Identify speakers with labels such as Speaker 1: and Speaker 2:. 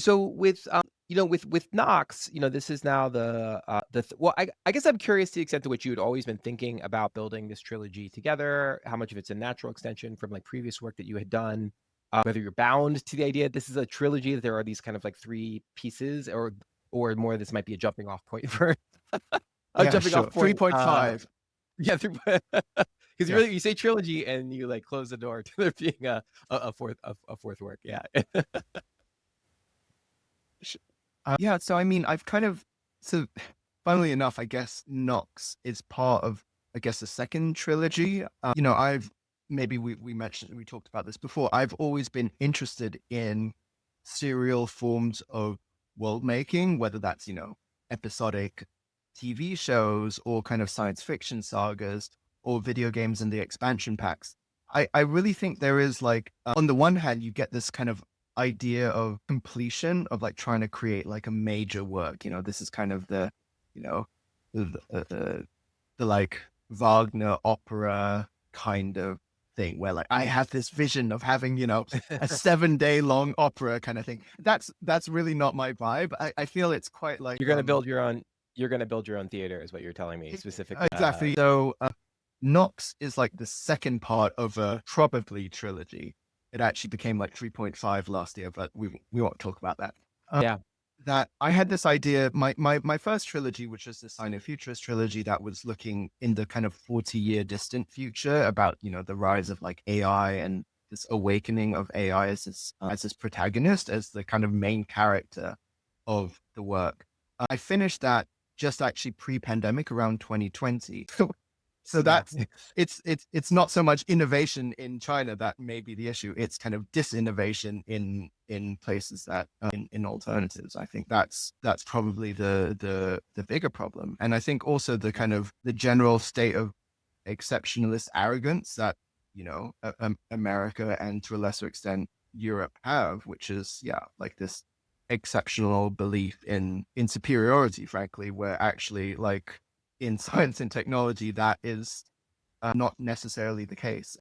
Speaker 1: So with with Knox, this is now well, I guess I'm curious to the extent to which you had always been thinking about building this trilogy together, how much of it's a natural extension from like previous work that you had done, whether you're bound to the idea that this is a trilogy, that there are these kind of like three pieces, or more this might be a jumping off point for a
Speaker 2: Yeah,
Speaker 1: jumping off
Speaker 2: sure.
Speaker 1: point.
Speaker 2: 3.5.
Speaker 1: Yeah, because
Speaker 2: Yeah.
Speaker 1: you say trilogy and you like close the door to there being a fourth work. Yeah.
Speaker 2: Sh yeah, so I mean, I've kind of so funnily enough, I guess Nox is part of, I guess, the second trilogy. I've maybe we talked about this before. I've always been interested in serial forms of world making, whether that's, episodic TV shows or kind of science fiction sagas or video games and the expansion packs. I really think there is like, on the one hand, you get this kind of idea of completion of like trying to create like a major work. This is kind of you know, the like Wagner opera kind of thing where like I have this vision of having, a 7 day long opera kind of thing. That's really not my vibe. I feel it's quite like,
Speaker 1: You're gonna build your own you're gonna build your own theater is what you're telling me specifically.
Speaker 2: exactly. So Nox is like the second part of a probably trilogy. It actually became like 3.5 last year, but we won't talk about that.
Speaker 1: Yeah.
Speaker 2: That I had this idea, my first trilogy, which was the Sino-Futurist trilogy that was looking in the kind of 40-year distant future about, the rise of like AI and this awakening of AI as this protagonist, as the kind of main character of the work. I finished that just actually pre-pandemic around 2020. So
Speaker 1: Yeah.
Speaker 2: that's it's not so much innovation in China that may be the issue. It's kind of disinnovation in places that in alternatives. I think that's probably the bigger problem. And I think also the kind of the general state of exceptionalist arrogance that America and to a lesser extent Europe have, which is like this exceptional belief in superiority, frankly, where actually like in science and technology that is not necessarily the case.